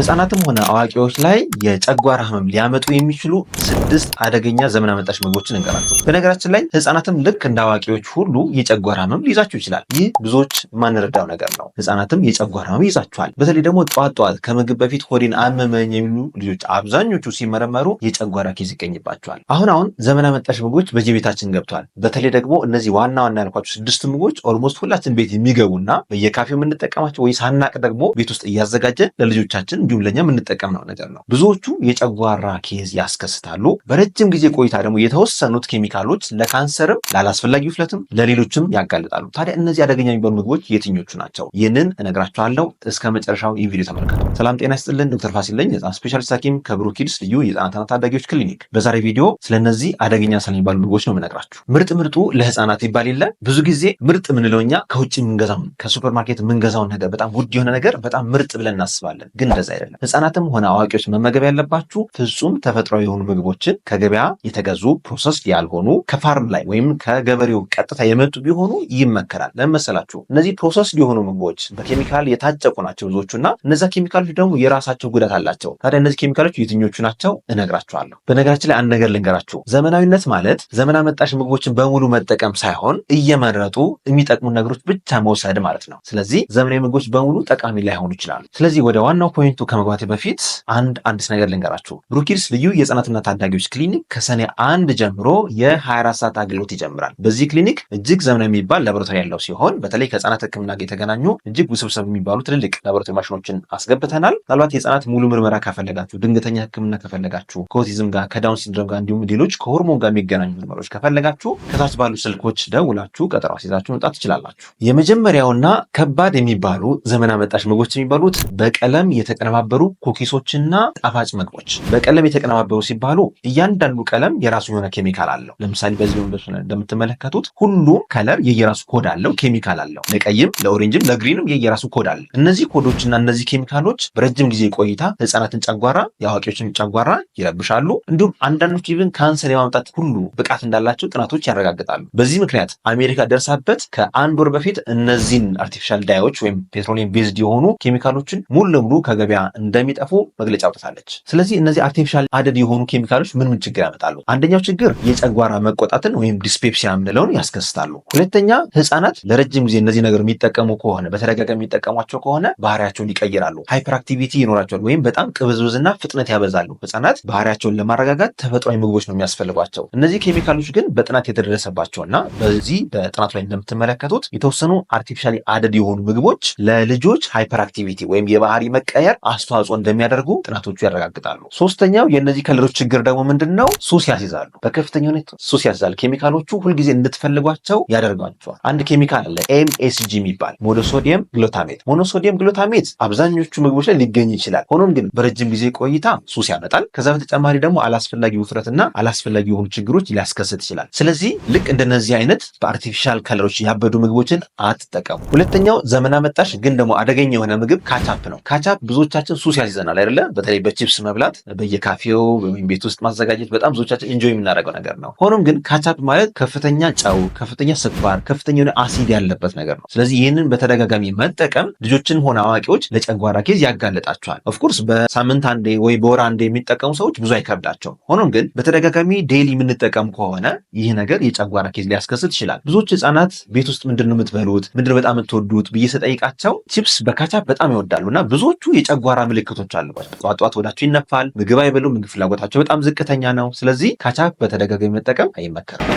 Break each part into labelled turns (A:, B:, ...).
A: ህፃናትም ሆነ አዋቂዎች ላይ የጨጓራ ህመም ሊያመጡ የሚችሉ 6 አደገኛ ዘመን አመጣሽ ምግቦችን እንቀራችሁ። በነገራችን ላይ ህፃናትም ልክ እንደ አዋቂዎች ሁሉ የጨጓራ ህመም ሊይዛቸው ይችላል። ይህ ብዙዎች የማንረዳው ነገር ነው። ህፃናትም የጨጓራ ህመም ይይዛቸዋል። በተለይ ደግሞ ጠዋት ከምግብ በፊት ሆዴን አመመኝ የሚሉ ልጆች አብዛኞቹ ሲመረመሩ የጨጓራ ኬዝ ይገኝባቸዋል። አሁን ዘመን አመጣሽ ምግቦች በየቤታችን ገብተዋል። በተለይ ደግሞ እነዚህ ዋና ያልኳቸው 6 ምግቦች ኦልሞስት ሁላችን ቤት የሚገቡና በየካፌው የምንጠቀማቸው ወይ ሳናቅ ደግሞ ቤት ውስጥ እያዘጋጀን ለልጆቻችን እንዲሁም ለኛ የምንጠቀምነው ነገር ነው። ብዙዎቹ የጨጓራ ኬዝ ያስከስታሉ። በረጅም ጊዜ ቆይታ ደግሞ የተወሰኑት ኬሚካሎች ለካንሰርም ላላስፈላጊ ውፍረትም ለሌሎችም ያጋልጣሉ። ታዲያ እነዚህ አደገኛ የሚባሉ ምግቦች የትኞቹ ናቸው? ይህንን እነግራችኋለሁ። እስከ መጨረሻው ይህ ቪዲዮ ተመልከቱ። ሰላም ጤና ይስጥልን። ዶክተር ፋሲል ነኝ፣ የህፃናት ስፔሻሊስት ሐኪም ከብሩክ ኪድስ ልዩ የህፃናትና ታዳጊዎች ክሊኒክ። በዛሬ ቪዲዮ ስለነዚህ አደገኛ ስለሚባሉ ምግቦች ነው የምነግራችሁ። ምርጡ ለህፃናት ይባል የለ ብዙ ጊዜ ምርጥ የምንለው እኛ ከውጭ የምንገዛው ከሱፐርማርኬት የምንገዛውን ነገር በጣም ውድ የሆነ ነገር በጣም ምርጥ ብለን እናስባለን። ግን እንደዛ አይደለም። ህፃናትም ሆነ አዋቂዎች መመገብ ያለባችሁ ፍጹም ተፈጥሯዊ የሆኑ ምግቦችን ከገበያ የተገዙ ፕሮሰስድ ያልሆኑ ከፋርም ላይ ወይም ከገበሬው ቀጥታ የመጡ ቢሆኑ ይመከራል። ለምን መሰላችሁ? እነዚህ ፕሮሰስድ የሆኑ ምግቦች በኬሚካል የታጨቁ ናቸው ብዙዎቹና እነዛ ኬሚካሎች ደግሞ የራሳቸው ጉዳት አላቸው። ታዲያ እነዚህ ኬሚካሎች የትኞቹ ናቸው እነግራችኋለሁ። በነገራችን ላይ አንድ ነገር ልንገራችሁ። ዘመናዊነት ማለት ዘመን አመጣሽ ምግቦችን በሙሉ መጠቀም ሳይሆን እየመረጡ የሚጠቅሙ ነገሮች ብቻ መውሰድ ማለት ነው። ስለዚህ ዘመናዊ ምግቦች በሙሉ ጠቃሚ ላይሆኑ ይችላሉ። ስለዚህ ወደ ዋናው ፖይንቱ ከመግባቴ በፊት አንድ አዲስ ነገር ልንገራችሁ። ብሩክ ኪድስ ልዩ የህፃናትና ታዳጊዎች ክሊኒክ ከሰኔ 1 ጀምሮ የ24 ሰዓት አገልግሎት ይጀምራል። በዚህ ክሊኒክ እጅግ ዘመናዊ የሚባል ላቦራቶሪ ያለው ሲሆን በተለይ ከህፃናት ህክምና ጋር የተገናኙ እጅግ ውስብስብ የሚባሉ ትልልቅ ላቦራቶሪ ማሽኖችን አስገብተናል። ምናልባት የህፃናት ሙሉ ምርመራ ከፈለጋችሁ፣ ድንገተኛ ህክምና ከፈለጋችሁ፣ ከኦቲዝም ጋር ከዳውን ሲንድሮም ጋር እንዲሁም ሌሎች ከሆርሞን ጋር የሚገናኙ ምርመራዎች ከፈለጋችሁ ከታች ባሉ ስልኮች ደውላችሁ ቀጠሮ አስይዛችሁ መምጣት ትችላላችሁ። የመጀመሪያውና ከባድ የሚባሉ ዘመን አመጣሽ ምግቦች የሚባሉት በቀለም የተቀነባበሩ ኩኪሶችና ጣፋጭ ምግቦች። በቀለም የተቀነባበሩ ሲባሉ እያንዳንዱ ቀለም የራሱ የሆነ ኬሚካል አለው። ለምሳሌ በዚህ እንደምትመለከቱት ሁሉም ከለር የየራሱ ኮድ አለው፣ ኬሚካል አለው። ለቀይም፣ ለኦሬንጅም፣ ለግሪንም የየራሱ ኮድ አለ። እነዚህ ኮዶችና እነዚህ ኬሚካሎች በረጅም ጊዜ ቆይታ ህፃናትን ጨጓራ፣ የአዋቂዎችን ጨጓራ ይረብሻሉ። እንዲሁም አንዳንዶች ኢቭን ካንሰር የማምጣት ሁሉ ብቃት እንዳላቸው ጥናቶች ያረጋግጣሉ። በዚህ ምክንያት አሜሪካ ደርሳበት ከ1 ወር በፊት እነዚህን አርቲፊሻል ዳዮች ወይም ፔትሮሊየም ቤዝድ የሆኑ ኬሚካሎችን ሙሉ ለሙሉ ከገበያ እንደሚጠፉ መግለጫ አውጥታለች። ስለዚህ እነዚህ አርቲፊሻል አደድ የሆኑ ኬሚካሎች ምን ችግር ያመጣሉ? አንደኛው ችግር የጨጓራ መቆጣትን ወይም ዲስፔፕሲያ የምንለውን ያስከስታሉ። ሁለተኛ ህፃናት ለረጅም ጊዜ እነዚህ ነገር የሚጠቀሙ ከሆነ በተደጋጋሚ የሚጠቀሟቸው ከሆነ ባህሪያቸውን ይቀይራሉ። ሃይፐር አክቲቪቲ ይኖራቸዋል ወይም በጣም ቅብዝብዝና ፍጥነት ያበዛሉ። ህፃናት ባህሪያቸውን ለማረጋጋት ተፈጥሯዊ ምግቦች ነው የሚያስፈልጓቸው። እነዚህ ኬሚካሎች ግን በጥናት የተደረሰባቸውና በዚህ በጥናቱ ላይ እንደምትመለከቱት የተወሰኑ አርቲፊሻሊ አደድ የሆኑ ምግቦች ለልጆች ሃይፐር አክቲቪቲ ወይም የባህሪ መቀየር አስተዋጽኦ እንደሚያደርጉ ጥናቶቹ ያረጋግጣሉ። ሶስተኛው የእነዚህ ከለሮች ችግር ደግሞ ምንድነው? ሱስ ያስይዛሉ። በከፍተኛ ሁኔታ ሱስ ያስይዛሉ። ኬሚካሎቹ ሁልጊዜ እንድትፈልጓቸው ያደርጓቸዋል። አንድ ኬሚካል አለ ኤምኤስጂ የሚባል ሞኖሶዲየም ግሉታሜት። ሞኖሶዲየም ግሉታሜት አብዛኞቹ ምግቦች ላይ ሊገኝ ይችላል። ሆኖም ግን በረጅም ጊዜ ቆይታ ሱስ ያመጣል። ከዛ በተጨማሪ ደግሞ አላስፈላጊ ውፍረትና አላስፈላጊ የሆኑ ችግሮች ሊያስከስት ይችላል። ስለዚህ ልክ እንደነዚህ አይነት በአርቲፊሻል ከለሮች ያበዱ ምግቦችን አትጠቀሙ። ሁለተኛው ዘመን አመጣሽ ግን ደግሞ አደገኛ የሆነ ምግብ ካቻፕ ነው። ካቻፕ ብዙዎቻችን ሱስ ያስይዘናል አይደለ? በተለይ በቺፕስ መብላት፣ በየካፌው ወይም ቤት ውስጥ ማዘጋጀት በጣም ብዙዎቻችን ኢንጆይ የምናደርገው ነገር ነው። ሆኖም ግን ካቻፕ ማለት ከፍተኛ ጨው፣ ከፍተኛ ስኳር፣ ከፍተኛ የሆነ አሲድ ያለበት ነገር ነው። ስለዚህ ይህንን በተደጋጋሚ መጠቀም ልጆችን ሆነ አዋቂዎች ለጨጓራ ኬዝ ያጋለጣቸዋል። ኦፍኮርስ በሳምንት አንዴ ወይ በወር አንዴ የሚጠቀሙ ሰዎች ብዙ አይከብዳቸውም። ሆኖም ግን በተደጋጋሚ ዴይሊ የምንጠቀም ከሆነ ይህ ነገር የጨጓራ ኬዝ ሊያስከስት ይችላል። ብዙዎች ህጻናት ቤት ውስጥ ምንድነው የምትበሉት፣ ምንድነው በጣም የምትወዱት ብዬ ስጠይቃቸው ቺፕስ በካቻፕ በጣም ይወዳሉ እና ብዙዎቹ የጨጓራ ምልክቶች አሉባቸው። ጠዋት ወዳቸው ይነፋል፣ ምግብ አይበሉም፣ ምግብ ፍላጎታቸው በጣም ዝቅተኛ ነው። ስለዚህ ካቻፕ በተደጋጋሚ መጠቀም አይመከርም።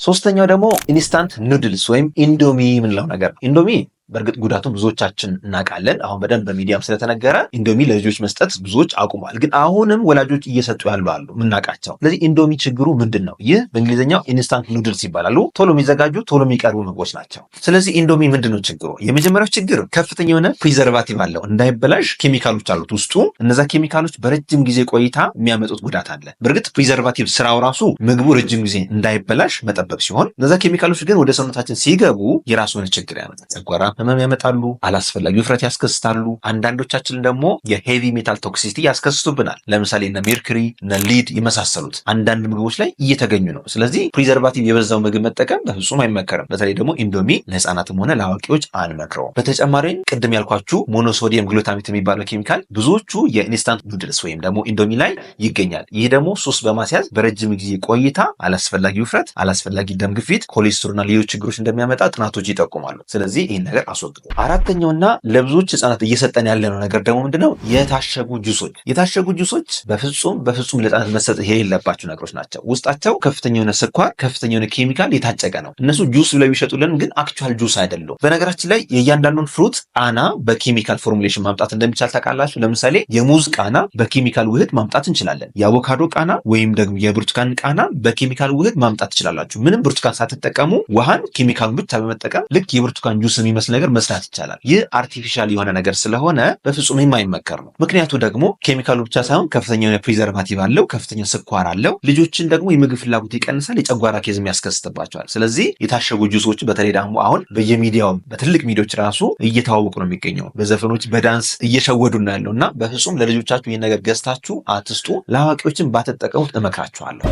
A: ሶስተኛው ደግሞ ኢንስታንት ኑድልስ ወይም ኢንዶሚ የምንለው ነገር። ኢንዶሚ በእርግጥ ጉዳቱን ብዙዎቻችን እናውቃለን። አሁን በደንብ በሚዲያም ስለተነገረ ኢንዶሚ ለልጆች መስጠት ብዙዎች አቁሟል። ግን አሁንም ወላጆች እየሰጡ ያሉ አሉ የምናውቃቸው። ስለዚህ ኢንዶሚ ችግሩ ምንድን ነው? ይህ በእንግሊዝኛው ኢንስታንት ኑድልስ ይባላሉ። ቶሎ የሚዘጋጁ ቶሎ የሚቀርቡ ምግቦች ናቸው። ስለዚህ ኢንዶሚ ምንድን ነው ችግሩ? የመጀመሪያው ችግር ከፍተኛ የሆነ ፕሪዘርቫቲቭ አለው። እንዳይበላሽ ኬሚካሎች አሉት ውስጡ። እነዛ ኬሚካሎች በረጅም ጊዜ ቆይታ የሚያመጡት ጉዳት አለ። በእርግጥ ፕሪዘርቫቲቭ ስራው ራሱ ምግቡ ረጅም ጊዜ እንዳይበላሽ መጠበቅ ሲሆን፣ እነዛ ኬሚካሎች ግን ወደ ሰውነታችን ሲገቡ የራሱ የሆነ ችግር ያመጣል። ጨጓራ ህመም ያመጣሉ፣ አላስፈላጊ ውፍረት ያስከስታሉ። አንዳንዶቻችን ደግሞ የሄቪ ሜታል ቶክሲሲቲ ያስከስቱብናል። ለምሳሌ እነ ሜርኩሪ እነ ሊድ የመሳሰሉት አንዳንድ ምግቦች ላይ እየተገኙ ነው። ስለዚህ ፕሪዘርቫቲቭ የበዛው ምግብ መጠቀም በፍጹም አይመከርም። በተለይ ደግሞ ኢንዶሚ ለህፃናትም ሆነ ለአዋቂዎች አንመክረውም። በተጨማሪም ቅድም ያልኳችሁ ሞኖሶዲየም ግሉታሜት የሚባለው ኬሚካል ብዙዎቹ የኢንስታንት ኑድልስ ወይም ደግሞ ኢንዶሚ ላይ ይገኛል። ይህ ደግሞ ሱስ በማስያዝ በረጅም ጊዜ ቆይታ አላስፈላጊ ውፍረት፣ አላስፈላጊ ደም ግፊት፣ ኮሌስትሮልና ሌሎች ችግሮች እንደሚያመጣ ጥናቶች ይጠቁማሉ። ስለዚህ ይህን ነገር አስወግዱ። አራተኛውና ለብዙዎች ህጻናት እየሰጠን ያለነው ነገር ደግሞ ምንድነው? የታሸጉ ጁሶች። የታሸጉ ጁሶች በፍጹም ለህጻናት መሰጠት የሌለባቸው ነገሮች ናቸው። ውስጣቸው ከፍተኛ የሆነ ስኳር፣ ከፍተኛ የሆነ ኬሚካል የታጨቀ ነው። እነሱ ጁስ ብለው ይሸጡልን፣ ግን አክቹዋል ጁስ አይደሉም። በነገራችን ላይ የእያንዳንዱን ፍሩት ቃና በኬሚካል ፎርሙሌሽን ማምጣት እንደሚቻል ታውቃላችሁ። ለምሳሌ የሙዝ ቃና በኬሚካል ውህድ ማምጣት እንችላለን። የአቮካዶ ቃና ወይም ደግሞ የብርቱካን ቃና በኬሚካል ውህድ ማምጣት ትችላላችሁ። ምንም ብርቱካን ሳትጠቀሙ ውሃን ኬሚካሉን ብቻ በመጠቀም ልክ የብርቱካን ጁስ የሚመስል ነገር መስራት ይቻላል። ይህ አርቲፊሻል የሆነ ነገር ስለሆነ በፍጹም የማይመከር ነው። ምክንያቱ ደግሞ ኬሚካሉ ብቻ ሳይሆን ከፍተኛ የሆነ ፕሪዘርቫቲቭ አለው፣ ከፍተኛ ስኳር አለው። ልጆችን ደግሞ የምግብ ፍላጎት ይቀንሳል፣ የጨጓራ ኬዝም ያስከስትባቸዋል። ስለዚህ የታሸጉ ጁሶች በተለይ ደግሞ አሁን በየሚዲያው በትልቅ ሚዲያዎች ራሱ እየተዋወቁ ነው የሚገኘው። በዘፈኖች በዳንስ እየሸወዱ ነው ያለው እና በፍጹም ለልጆቻችሁ ይህን ነገር ገዝታችሁ አትስጡ። ለአዋቂዎችን ባትጠቀሙት እመክራችኋለሁ።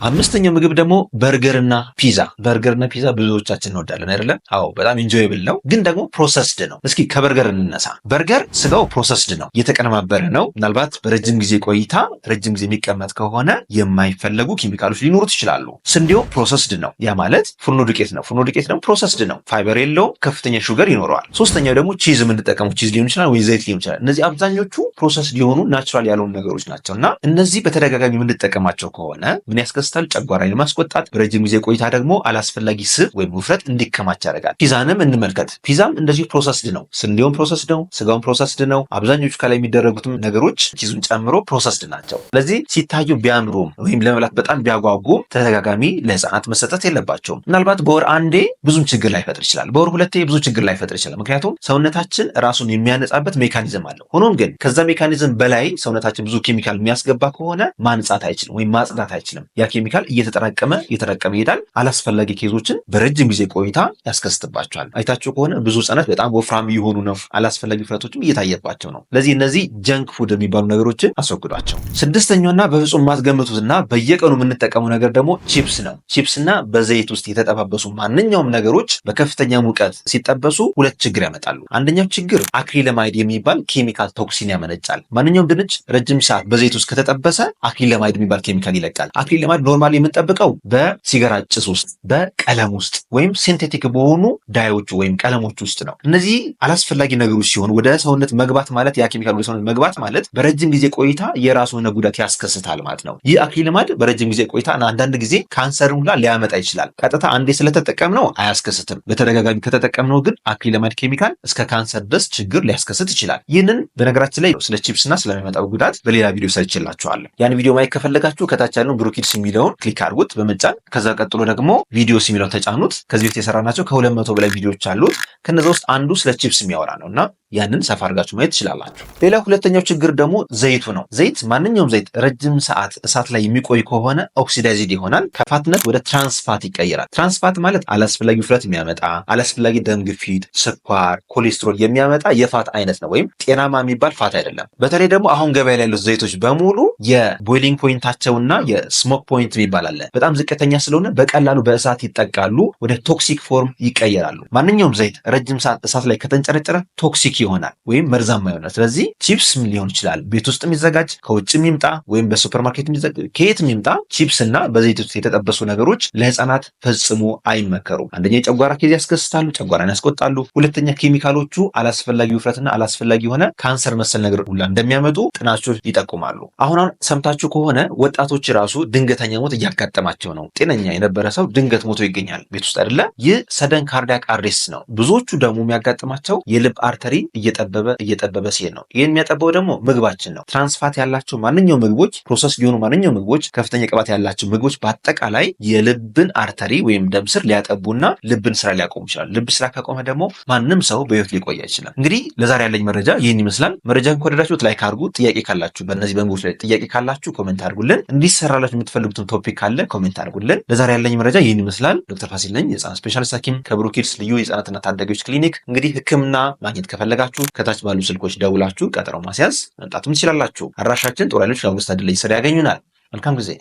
A: አምስተኛው ምግብ ደግሞ በርገርና ፒዛ። በርገርና ፒዛ ብዙዎቻችን እንወዳለን አይደለም? አዎ፣ በጣም ኢንጆይብል ነው፣ ግን ደግሞ ፕሮሰስድ ነው። እስኪ ከበርገር እንነሳ። በርገር ስጋው ፕሮሰስድ ነው፣ የተቀነባበረ ነው። ምናልባት በረጅም ጊዜ ቆይታ ረጅም ጊዜ የሚቀመጥ ከሆነ የማይፈለጉ ኬሚካሎች ሊኖሩት ይችላሉ። ስንዴው ፕሮሰስድ ነው፣ ያ ማለት ፉርኖ ዱቄት ነው። ፉርኖ ዱቄት ደግሞ ፕሮሰስድ ነው፣ ፋይበር የለውም፣ ከፍተኛ ሹገር ይኖረዋል። ሶስተኛው ደግሞ ቺዝ የምንጠቀመው ቺዝ ሊሆን ይችላል ወይ ዘይት ሊሆን ይችላል። እነዚህ አብዛኞቹ ፕሮሰስድ የሆኑ ናቹራል ያልሆኑ ነገሮች ናቸው እና እነዚህ በተደጋጋሚ የምንጠቀማቸው ከሆነ ምን ያስከስታል? ጨጓራን ማስቆጣት፣ በረጅም ጊዜ ቆይታ ደግሞ አላስፈላጊ ስብ ወይም ውፍረት እንዲከማች ያደርጋል። ፒዛንም እንመልከት። ፒዛም እንደዚሁ ፕሮሰስድ ነው። ስንዴውን ፕሮሰስድ ነው፣ ስጋውን ፕሮሰስድ ነው። አብዛኞቹ ከላይ የሚደረጉትም ነገሮች ቺዙን ጨምሮ ፕሮሰስድ ናቸው። ስለዚህ ሲታዩ ቢያምሩም ወይም ለመብላት በጣም ቢያጓጉም ተደጋጋሚ ለህፃናት መሰጠት የለባቸውም። ምናልባት በወር አንዴ ብዙም ችግር ላይፈጥር ይችላል። በወር ሁለቴ ብዙ ችግር ላይፈጥር ይችላል። ምክንያቱም ሰውነታችን ራሱን የሚያነጻበት ሜካኒዝም አለው። ሆኖም ግን ከዛ ሜካኒዝም በላይ ሰውነታችን ብዙ ኬሚካል የሚያስገባ ከሆነ ማንጻት አይችልም ወይም ማጽዳት አይችልም። ያ ኬሚካል እየተጠራቀመ ይሄዳል። አላስፈላጊ ኬዞችን በረጅም ጊዜ ቆይታ ያስከስትባቸዋል። አይታችሁ ከሆነ ብዙ ህጻናት በጣም ወፍራም የሆኑ ነው፣ አላስፈላጊ ውፍረቶችም እየታየባቸው ነው። ለዚህ እነዚህ ጀንክ ፉድ የሚባሉ ነገሮችን አስወግዷቸው። ስድስተኛውና በፍጹም ማስገምቱትና በየቀኑ የምንጠቀመው ነገር ደግሞ ቺፕስ ነው። ቺፕስና በዘይት ውስጥ የተጠባበሱ ማንኛውም ነገሮች በከፍተኛ ሙቀት ሲጠበሱ ሁለት ችግር ያመጣሉ። አንደኛው ችግር አክሪለማይድ የሚባል ኬሚካል ቶክሲን ያመነጫል። ማንኛውም ድንች ረጅም ሰዓት በዘይት ውስጥ ከተጠበሰ አክሪለማይድ የሚባል ኬሚካል ይለቃል። አክሪለማይድ ኖርማሊ የምንጠብቀው በሲጋራ ጭስ ውስጥ፣ በቀለም ውስጥ ወይም ሲንቴቲክ በሆኑ ዳዮቹ ወይም ቀለሞች ውስጥ ነው። እነዚህ አላስፈላጊ ነገሮች ሲሆኑ ወደ ሰውነት መግባት ማለት ያ ኬሚካል ወደ ሰውነት መግባት ማለት በረጅም ጊዜ ቆይታ የራሱ የሆነ ጉዳት ያስከስታል ማለት ነው። ይህ አክሪለማይድ በረጅም ጊዜ ቆይታ እና አንዳንድ ጊዜ ካንሰርን ሁላ ሊያመጣ ይችላል። ቀጥታ አንዴ ስለተጠቀምነው አያስከስትም። በተደጋጋሚ ከተጠቀምነው ግን አክሪለማይድ ኬሚካል እስከ ካንሰር ድረስ ችግር ሊያስከስት ይችላል። ይህንን በነገራችን ላይ ስለ ቺፕስና ስለሚመጣው ጉዳት በሌላ ቪዲዮ ሰርችላችኋለሁ። ያን ቪዲዮ ማየት ከፈለጋችሁ ከታች ያለውን ብሩኪድስ የሚለውን ክሊክ አድርጉት በመጫን ከዛ ቀጥሎ ደግሞ ቪዲዮስ የሚለውን ተጫኑት። ከዚህ በፊት የሰራናቸው ከ200 በላይ ቪዲዮዎች አሉት። ከነዛ ውስጥ አንዱ ስለ ቺፕስ የሚያወራ ነው እና ያንን ሰፋ አድርጋችሁ ማየት ትችላላችሁ። ሌላ ሁለተኛው ችግር ደግሞ ዘይቱ ነው። ዘይት ማንኛውም ዘይት ረጅም ሰዓት እሳት ላይ የሚቆይ ከሆነ ኦክሲዳይዝድ ይሆናል፣ ከፋትነት ወደ ትራንስፋት ይቀየራል። ትራንስፋት ማለት አላስፈላጊ ውፍረት የሚያመጣ አላስፈላጊ ደም ግፊት፣ ስኳር፣ ኮሌስትሮል የሚያመጣ የፋት አይነት ነው፣ ወይም ጤናማ የሚባል ፋት አይደለም። በተለይ ደግሞ አሁን ገበያ ላይ ያሉት ዘይቶች በሙሉ የቦይሊንግ ፖይንታቸውና የስሞክ ፖይንት የሚባል አለ በጣም ዝቅተኛ ስለሆነ በቀላሉ በእሳት ይጠቃሉ፣ ወደ ቶክሲክ ፎርም ይቀየራሉ። ማንኛውም ዘይት ረጅም ሰዓት እሳት ላይ ከተንጨረጨረ ቶክሲክ ይሆናል ወይም መርዛማ ይሆናል። ስለዚህ ቺፕስም ሊሆን ይችላል ቤት ውስጥ የሚዘጋጅ ከውጭም ይምጣ ወይም በሱፐርማርኬት ከየትም ይምጣ ቺፕስ እና በዘይት ውስጥ የተጠበሱ ነገሮች ለህፃናት ፈጽሞ አይመከሩም። አንደኛ የጨጓራ ኬዝ ያስከስታሉ፣ ጨጓራን ያስቆጣሉ። ሁለተኛ ኬሚካሎቹ አላስፈላጊ ውፍረትና አላስፈላጊ የሆነ ካንሰር መሰል ነገር ሁላ እንደሚያመጡ ጥናቶች ይጠቁማሉ። አሁን ሰምታችሁ ከሆነ ወጣቶች ራሱ ድንገተኛ ሞት እያጋጠማቸው ነው። ጤነኛ የነበረ ሰው ድንገት ሞቶ ይገኛል ቤት ውስጥ አይደለ? ይህ ሰደን ካርዲያክ አሬስት ነው። ብዙዎቹ ደግሞ የሚያጋጥማቸው የልብ አርተሪ እየጠበበ ሲሄድ ነው። ይህን የሚያጠበው ደግሞ ምግባችን ነው። ትራንስፋት ያላቸው ማንኛውም ምግቦች፣ ፕሮሰስ ሊሆኑ ማንኛውም ምግቦች፣ ከፍተኛ ቅባት ያላቸው ምግቦች በአጠቃላይ የልብን አርተሪ ወይም ደም ስር ሊያጠቡና ልብን ስራ ሊያቆሙ ይችላል። ልብ ስራ ካቆመ ደግሞ ማንም ሰው በህይወት ሊቆይ ይችላል። እንግዲህ ለዛሬ ያለኝ መረጃ ይህን ይመስላል። መረጃን ከወደዳችሁት ላይክ አድርጉ። ጥያቄ ካላችሁ በእነዚህ በምግቦች ላይ ጥያቄ ካላችሁ ኮሜንት አድርጉልን። እንዲሰራላችሁ የምትፈልጉትን ቶፒክ ካለ ኮሜንት አድርጉልን። ለዛሬ ያለኝ መረጃ ይህን ይመስላል። ዶክተር ፋሲል ነኝ፣ የህፃናት ስፔሻሊስት ሐኪም ከብሩክ ኪድስ ልዩ የህፃናትና ታዳጊዎች ክሊኒክ። እንግዲህ ህክምና ማግኘት ከፈለጋችሁ ከታች ባሉ ስልኮች ደውላችሁ ቀጠሮ ማስያዝ መምጣትም ትችላላችሁ። አድራሻችን ጦር ኃይሎች አውግስት አድለይ ስር ያገኙናል። መልካም ጊዜ